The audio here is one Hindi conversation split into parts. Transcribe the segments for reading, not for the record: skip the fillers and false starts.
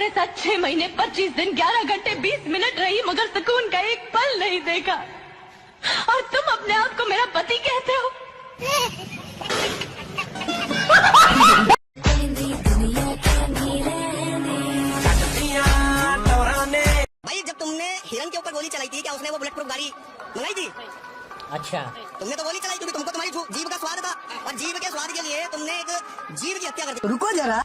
तुम्हारे साथ 6 महीने 25 दिन 11 घंटे 20 मिनट रही, मगर सुकून का एक पल नहीं देखा। और तुम अपने आप को मेरा पति कहते हो। भाई जब तुमने हिरन के ऊपर गोली चलाई थी, क्या उसने वो बुलेट प्रूफ गाड़ी मंगाई थी? अच्छा, तुमने तो गोली चलाई क्योंकि तुमको तुम्हारी जीभ का स्वाद था, और जीभ के स्वाद के लिए तुमने एक जीव की हत्या कर दी। रुको जरा।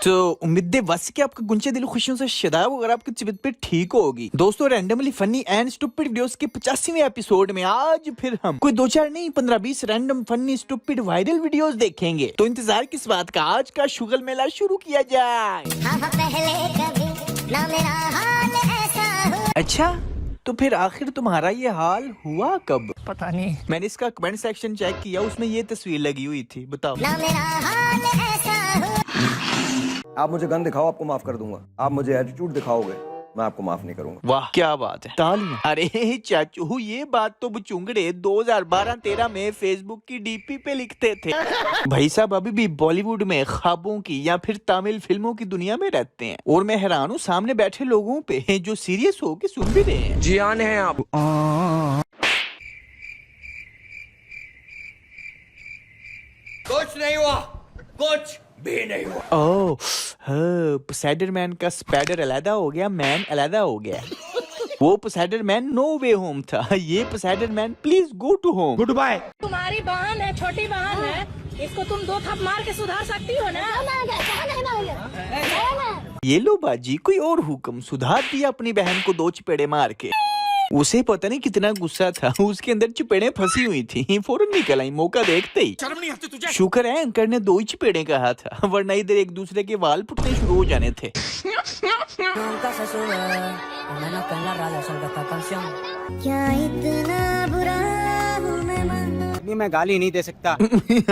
तो उम्मीद बस कि आपका गुंचे दिल खुशियों से शदाब अगर आपकी तबीयत पे ठीक होगी। दोस्तों, randomly funny and stupid videos के 85वें एपिसोड में आज फिर हम कोई 2-4 नहीं 15-20 random funny stupid viral videos देखेंगे। तो इंतजार किस बात का, आज का शुगल मेला शुरू किया जाए। अच्छा, तो फिर आखिर तुम्हारा ये हाल हुआ कब? पता नहीं। मैंने इसका कमेंट सेक्शन चेक किया, उसमें ये तस्वीर लगी हुई थी। बताओ। आप मुझे गन दिखाओ, आपको माफ कर दूंगा। आप मुझे एटीट्यूड दिखाओगे, मैं आपको माफ नहीं करूंगा। वाह क्या बात है, तालियां। अरे चाचू, ये बात तो बुचुंगड़े 2012-13 में फेसबुक की डीपी पे लिखते थे। भाई साहब अभी भी बॉलीवुड में ख्वाबों की या फिर तमिल फिल्मों की दुनिया में रहते हैं। और मैं हैरान हूँ सामने बैठे लोगों पे जो सीरियस हो के सुन भी रहे हैं। जियान है आप। कुछ नहीं हुआ, कुछ भी नहीं हुआ। ओह, स्पाइडरमैन का स्पाइडर अलहदा हो गया, मैन अलहदा हो गया। वो स्पाइडरमैन नो वे होम था, ये spiderman please go to home. Goodbye. तुम्हारी बहन है, छोटी बहन है, इसको तुम 2 थप मार के सुधार सकती हो ना? ये लो बाजी, कोई और हुक्म। सुधार दिया अपनी बहन को 2 चपेड़े मार के। उसे पता नहीं कितना गुस्सा था, उसके अंदर चपेड़े फंसी हुई थी, फौरन निकल आई मौका देखते ही। शर्म नहीं आती तुझे? शुक्र है एंकर ने 2 ही चपेड़े कहा था, वरना इधर एक दूसरे के वाल फुटने शुरू हो जाने थे। क्या इतना बुरा हूँ मैं गाली नहीं दे सकता।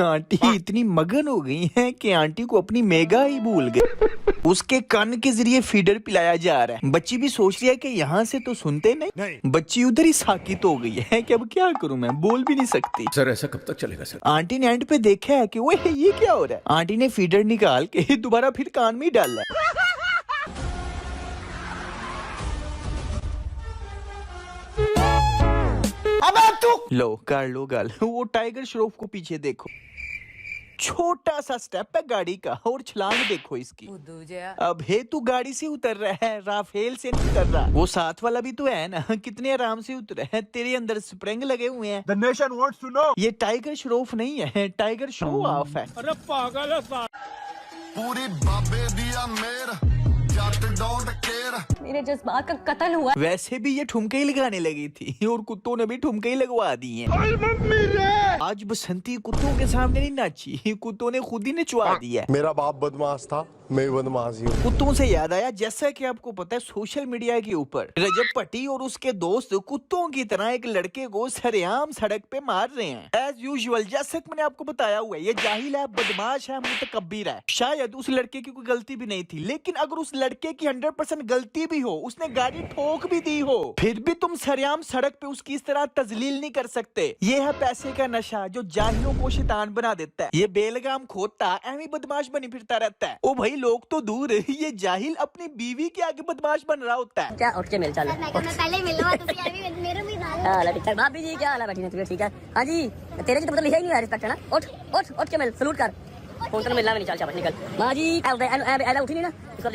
आंटी इतनी मगन हो गई हैं कि आंटी को अपनी मेगा ही भूल गए। उसके कान के जरिए फीडर पिलाया जा रहा है। बच्ची भी सोच रही है कि यहाँ से तो सुनते नहीं। बच्ची उधर ही साकित हो गई है कि अब क्या करूं, मैं बोल भी नहीं सकती। सर ऐसा कब तक चलेगा सर? आंटी ने एंड पे देखा है कि वो ये क्या हो रहा है। आंटी ने फीडर निकाल के दोबारा फिर कान में ही डाला। लो कर लो गाल। वो टाइगर श्रॉफ को पीछे देखो, छोटा सा स्टेप है गाड़ी का, और छलांग देखो इसकी। अब हे तू गाड़ी से उतर रहा है, राफेल से नहीं उतर रहा। वो साथ वाला भी तो है ना, कितने आराम से उतरा है। तेरे अंदर स्प्रिंग लगे हुए हैं। The nation wants to know। ये टाइगर श्रॉफ नहीं है, टाइगर शो ऑफ है। अरे पागल है। पूरी बाबे दिया मेर जट डोंट केयर। मेरे जज्बात का कत्ल हुआ। वैसे भी ये ठुमके ही लगाने लगी थी, और कुत्तों ने भी ठुमके ही लगवा दी हैं। आज बसंती कुत्तों के सामने नहीं नाची, कुत्तों ने खुद ही नचवा दिया। मेरा बाप बदमाश था, मैं बदमाश ही हूँ। कुत्तों से याद आया, जैसा कि आपको पता है सोशल मीडिया के ऊपर रजब पट्टी और उसके दोस्त कुत्तों की तरह एक लड़के को सरेआम सड़क पे मार रहे हैं। एज यूजुअल, जैसा कि मैंने आपको बताया हुआ है, ये जाहिल है, बदमाश है, मुतकब्बिर है। शायद उस लड़के की कोई गलती भी नहीं थी, लेकिन अगर उस लड़के की 100% गलती भी हो, उसने गाड़ी ठोक भी दी हो, फिर भी तुम सरेआम सड़क पे उसकी इस तरह तजलील नहीं कर सकते। ये है पैसे का नशा जो जाहिलों को शैतान बना देता है। ये बेलगाम खोता एवं बदमाश बनी फिरता रहता है। ओ भाई लोग तो दूर, ये जाहिल अपनी बीवी के आगे बदमाश बन रहा होता है। क्या उठ के मिल चल। मैं पहले मिलवा तो मेरे भी हां भाभी जी, क्या हाल है? बैठी है ठीक है? हां जी, तेरे जी तो लिखा ही नहीं है रिस्पेक्ट है ना। उठ के मिल, सलूट कर। फोन तो मिलना भी नहीं, चल निकल। मां जी उठी नहीं ना, इसको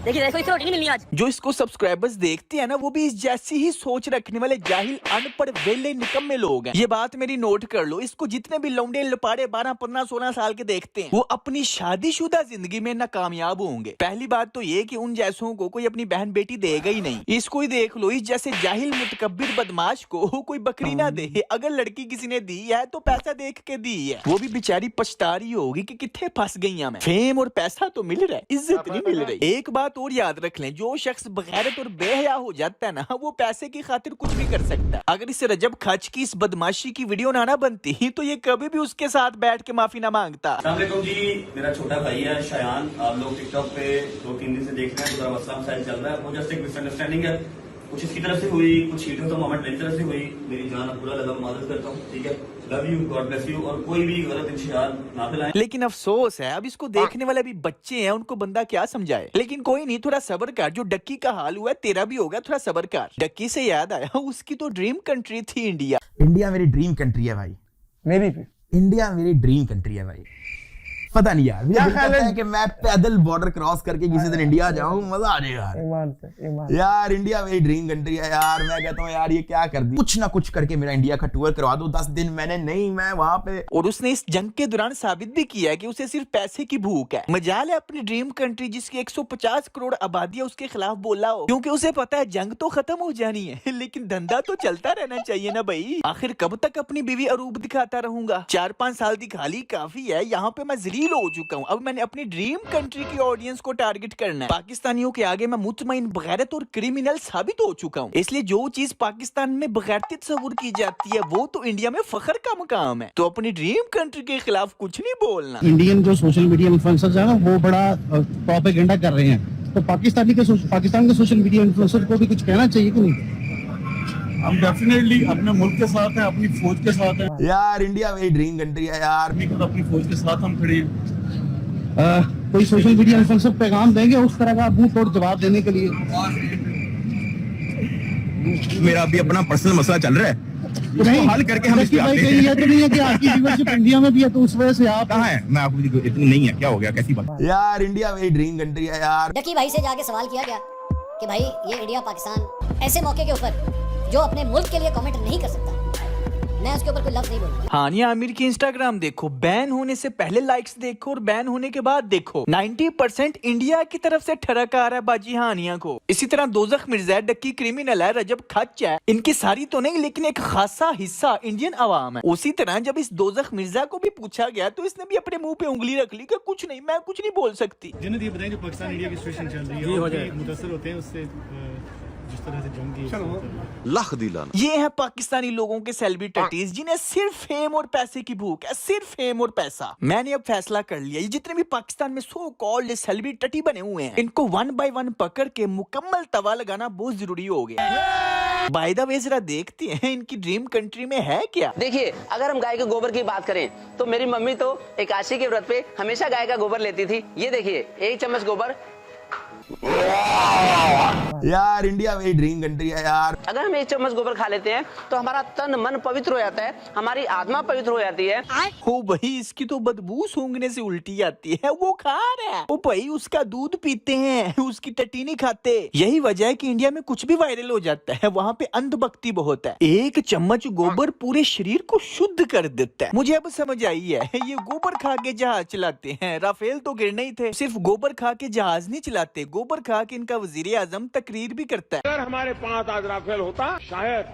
देखिए इसको रोटी नहीं मिलनी आज। जो इसको सब्सक्राइबर्स देखते हैं ना, वो भी इस जैसी ही सोच रखने वाले जाहिल अनपढ़ वेले निकम्मे लोग हैं। ये बात मेरी नोट कर लो। इसको जितने भी लौंडे लपाड़े 12, 15, 16 साल के देखते हैं, वो अपनी शादीशुदा जिंदगी में नाकामयाब होंगे। पहली बात तो ये कि उन जैसों को कोई अपनी बहन बेटी देगा ही नहीं। इसको ही देख लो, इस जैसे जाहिल मुतकब्बिर बदमाश को कोई बकरी ना दे। अगर लड़की किसी ने दी है तो पैसा देख के दी है। वो भी बेचारी पछता रही होगी कि कितने फंस गई मैं। फेम और पैसा तो मिल रहा है, इज्जत नहीं मिल रही। एक बात और याद रख लें, जो शख्स बगैरत और बेहया हो जाता है ना, वो पैसे की खातिर कुछ भी कर सकता है। अगर इस रजब खच की इस बदमाशी की वीडियो ना बनती तो ये कभी भी उसके साथ बैठ के माफी ना मांगता। अस्सलाम वालेकुम जी, मेरा छोटा भाई है शायान। आप लोग टिकटॉक पे 2-3 दिन से देख रहे हैं, तो मसला मसाइल चल रहा है। वो जस्ट एक मिसअंडरस्टैंडिंग है, कुछ इसकी तरफ से हुई, कुछ हीट ऑफ द मोमेंट मेरी तरफ से हुई। मेरी जान बुरा लगा, मादत करता हूँ, ठीक है। Love you, God bless you. और कोई भी गलत इंशियार ना फैलाएं। लेकिन अफसोस है अब इसको देखने वाले भी बच्चे हैं, उनको बंदा क्या समझाए। लेकिन कोई नहीं, थोड़ा सब्र कर। जो डक्की का हाल हुआ है तेरा भी होगा, थोड़ा सब्र कर। डक्की से याद आया, उसकी तो ड्रीम कंट्री थी इंडिया। इंडिया मेरी ड्रीम कंट्री है भाई। मेरी भी इंडिया मेरी ड्रीम कंट्री है भाई। पता नहीं यार, मुझे लगता है कि मैं पैदल बॉर्डर क्रॉस करके किसी दिन इंडिया जाऊं, मजा आ जाएगा यार। इंडिया मेरी ड्रीम कंट्री है यार। मैं कहता हूँ यार ये क्या कर दी, कुछ ना कुछ करके मेरा इंडिया का टूर करवा दो। 10 दिन मैंने नहीं, मैं वहां पे। और उसने इस जंग के दौरान साबित भी किया है कि उसे सिर्फ पैसे की भूख है। मजाल है अपनी ड्रीम कंट्री जिसकी 150 करोड़ आबादी है उसके खिलाफ बोला हो, क्योंकि उसे पता है जंग तो खत्म हो जानी है, लेकिन धंधा तो चलता रहना चाहिए ना भाई। आखिर कब तक अपनी बीवी अरूब दिखाता रहूंगा? 4-5 साल दिखा ली काफी है। यहाँ पे मैं जलील हो चुका हूँ। अब मैंने अपनी ड्रीम कंट्री की ऑडियंस को टारगेट करना है। पाकिस्तानियों के आगे मैं मुतमईन, बगैरत और क्रिमिनल साबित हो चुका हूँ। इसलिए जो चीज पाकिस्तान में बगैरती तस्वुर की जाती है वो तो इंडिया में फख्र का मकाम है। तो अपनी ड्रीम कंट्री के खिलाफ कुछ नहीं बोलना। इंडियन जो सोशल मीडिया इन्फ्लुएंसर्स हैं ना, वो बड़ा प्रोपेगेंडा कर रहे हैं, तो पाकिस्तान के सोशल मीडिया इन्फ्लुएंसर को भी कुछ कहना चाहिए कि नहीं? हम डेफिनेटली अपने मुल्क के साथ हैं, अपनी फौज के साथ हैं यार। इंडिया मेरी ड्रीम कंट्री है यार। अपनी फौज के साथ हम खड़े हैं। कोई सोशल मीडिया इन्फ्लुएंसर पैगाम देंगे उस तरह का मुंह तोड़ जवाब देने के लिए? मेरा अभी अपना पर्सनल मसला चल रहा है, नहीं हल करके हम इस पे आते हैं। ये तो नहीं है कि आपकी व्यूअरशिप इंडिया में भी है, तो उस वजह से आप कहाँ है? मैं आपको इतनी नहीं है, क्या हो गया, कैसी बात यार। इंडिया मेरी ड्रीम कंट्री है यार। डकी भाई से जाके सवाल किया गया कि भाई ये इंडिया पाकिस्तान, ऐसे मौके के ऊपर जो अपने मुल्क के लिए कमेंट नहीं कर सकता, मैं उसके ऊपर कोई लफ्ज नहीं बोलूंगा। हानिया आमिर की इंस्टाग्राम देखो, बैन होने से पहले लाइक्स देखो और बैन होने के बाद देखो, 90% इंडिया की तरफ से ठरक आ रहा है बाजी हानिया को। इसी तरह दोजख मिर्जा है, डक्की क्रिमिनल है, रजब खच है। इनकी सारी तो नहीं लेकिन एक खासा हिस्सा इंडियन अवाम है। उसी तरह जब इस दोजख मिर्जा को भी पूछा गया तो इसने भी अपने मुंह पे उंगली रख ली कि कुछ नहीं, मैं कुछ नहीं बोल सकती। जिन्हें ये बताएं जो पाकिस्तान इंडिया की सिचुएशन चल रही है, मुतासर होते हैं उससे, जिस तरह से जंग की लख दिलाना। ये है पाकिस्तानी लोगों के सेलिब्रिटीज जिन्हें सिर्फ फेम और पैसे की भूख है, सिर्फ फेम और पैसा। मैंने अब फैसला कर लिया, ये जितने भी पाकिस्तान में सो कॉल्ड सेलिब्रिटी बने हुए हैं, इनको 1 by 1 पकड़ के मुकम्मल तवा लगाना बहुत जरूरी हो गया। बाय द वे जरा देखते हैं इनकी ड्रीम कंट्री में है क्या। देखिए, अगर हम गाय के गोबर की बात करें तो मेरी मम्मी तो एकादशी के व्रत पे हमेशा गाय का गोबर लेती थी। ये देखिए, 1 चम्मच गोबर। यार इंडिया मेरी ड्रीम कंट्री है यार। अगर हम 1 चम्मच गोबर खा लेते हैं तो हमारा तन मन पवित्र हो जाता है, हमारी आत्मा पवित्र हो जाती है। हो भाई, इसकी तो बदबू सूंघने से उल्टी आती है, वो खा रहा है। ओ भाई, उसका दूध पीते हैं, उसकी टट्टी नहीं खाते। यही वजह है कि इंडिया में कुछ भी वायरल हो जाता है, वहाँ पे अंधभक्ति बहुत है। 1 चम्मच गोबर पूरे शरीर को शुद्ध कर देता है। मुझे अब समझ आई है, ये गोबर खा के जहाज चलाते हैं। राफेल तो गिरने ही थे, सिर्फ गोबर खा के जहाज नहीं चलाते, गोबर खा के इनका वजीर आजम तकरीर भी करता है। अगर हमारे पास आज राफेल होता, शायद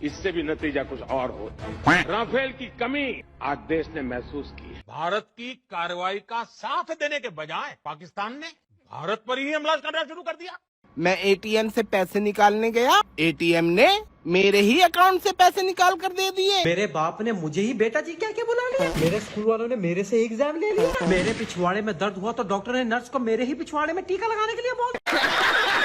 इससे भी नतीजा कुछ और होता। राफेल की कमी आज देश ने महसूस की है। भारत की कार्रवाई का साथ देने के बजाय पाकिस्तान ने भारत पर ही हमला करना शुरू कर दिया। मैं एटीएम से पैसे निकालने गया, एटीएम ने मेरे ही अकाउंट से पैसे निकाल कर दे दिए। मेरे बाप ने मुझे ही बेटा जी क्या क्या बुला लिया। मेरे स्कूल वालों ने मेरे से एग्जाम ले लिया। मेरे पिछवाड़े में दर्द हुआ तो डॉक्टर ने नर्स को मेरे ही पिछवाड़े में टीका लगाने के लिए बोल।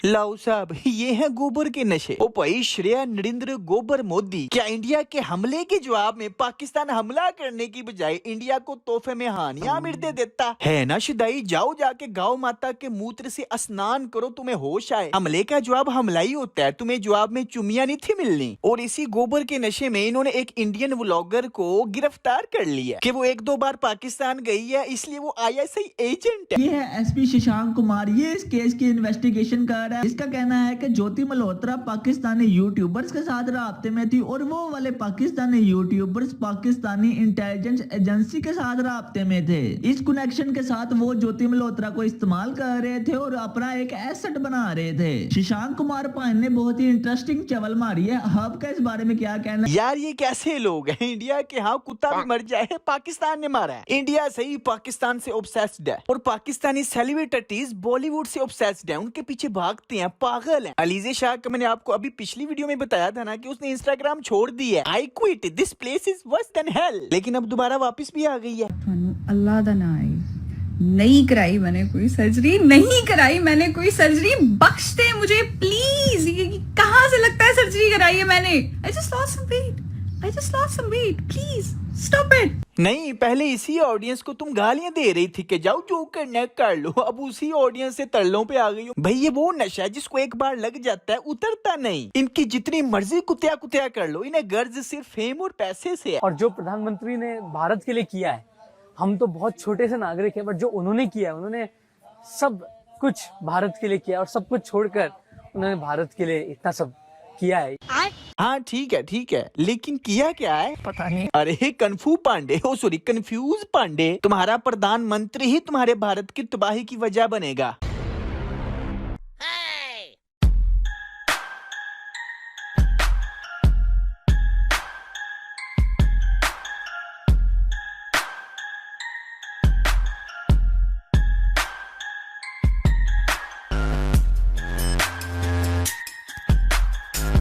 लाओ साहब, ये है गोबर के नशे। ओ भाई, श्रेया नरेंद्र गोबर मोदी क्या इंडिया के हमले के जवाब में पाकिस्तान हमला करने की बजाय इंडिया को तोहफे में हानिया मिर्च दे देता है ना? शिदाई, जाओ जाके गाँव माता के मूत्र से स्नान करो, तुम्हें होश आए। हमले का जवाब हमला ही होता है, तुम्हें जवाब में चुमिया नहीं थी मिलनी। और इसी गोबर के नशे में इन्होंने एक इंडियन व्लॉगर को गिरफ्तार कर लिया कि वो 1-2 बार पाकिस्तान गई है, इसलिए वो ISI एजेंट है। ये है SP शशांक कुमार, ये इस केस की इन्वेस्टिगेशन कर रहा है। इसका कहना है कि ज्योति मल्होत्रा पाकिस्तानी यूट्यूबर्स के साथ राब्ते में थी और वो वाले Pakistani YouTubers Pakistani intelligence agency के साथ राब्ते में थे। इस कनेक्शन के साथ वो ज्योति मल्होत्रा को इस्तेमाल कर रहे थे और अपना एक एसेट बना रहे थे। शशांक कुमार पाइन ने बहुत ही इंटरेस्टिंग चवल मारी है। आपका इस बारे में क्या कहना? यार ये कैसे लोग हैं? इंडिया के यहाँ कुत्ता भी मर जाए, पाकिस्तान ने मारा है। इंडिया सही पाकिस्तान से ऑब्सेस्ड है और पाकिस्तानी सेलिब्रिटीज बॉलीवुड से ऑब्सेस्ड है, उनके पीछे भागते हैं, पागल हैं। अलीजे शाह का मैंने आपको अभी पिछली वीडियो में बताया था ना कि उसने इंस्टाग्राम छोड़ दी है। I quit, this place is worse than hello, लेकिन अब दोबारा वापस भी आ गई है। अल्लाह दा नाम नहीं कराई मैंने कोई सर्जरी, नहीं कराई मैंने कोई सर्जरी, बख्श दे मुझे प्लीज। ये कहाँ से लगता है सर्जरी कराई है मैंने? I just lost some weight, please stop it। नहीं, पहले इसी ऑडियंस को तुम गालियां दे रही थी कि जाओ जो करना है कर लो, अब उसी ऑडियंस से तरलों पे आ गई हो। भाई ये वो नशा है जिसको एक बार लग जाता है उतरता नहीं। इनकी जितनी मर्जी कुतिया कुतिया कर लो, इन्हें गर्ज सिर्फ फेम और पैसे से है। और जो प्रधानमंत्री ने भारत के लिए किया है, हम तो बहुत छोटे से नागरिक हैं, बट जो उन्होंने किया है, उन्होंने सब कुछ भारत के लिए किया और सब कुछ छोड़कर उन्होंने भारत के लिए इतना सब किया है। हाँ ठीक है, लेकिन किया क्या है पता नहीं। अरे कन्फ्यू पांडे, ओ सॉरी कंफ्यूज पांडे, तुम्हारा प्रधानमंत्री ही तुम्हारे भारत की तबाही की वजह बनेगा।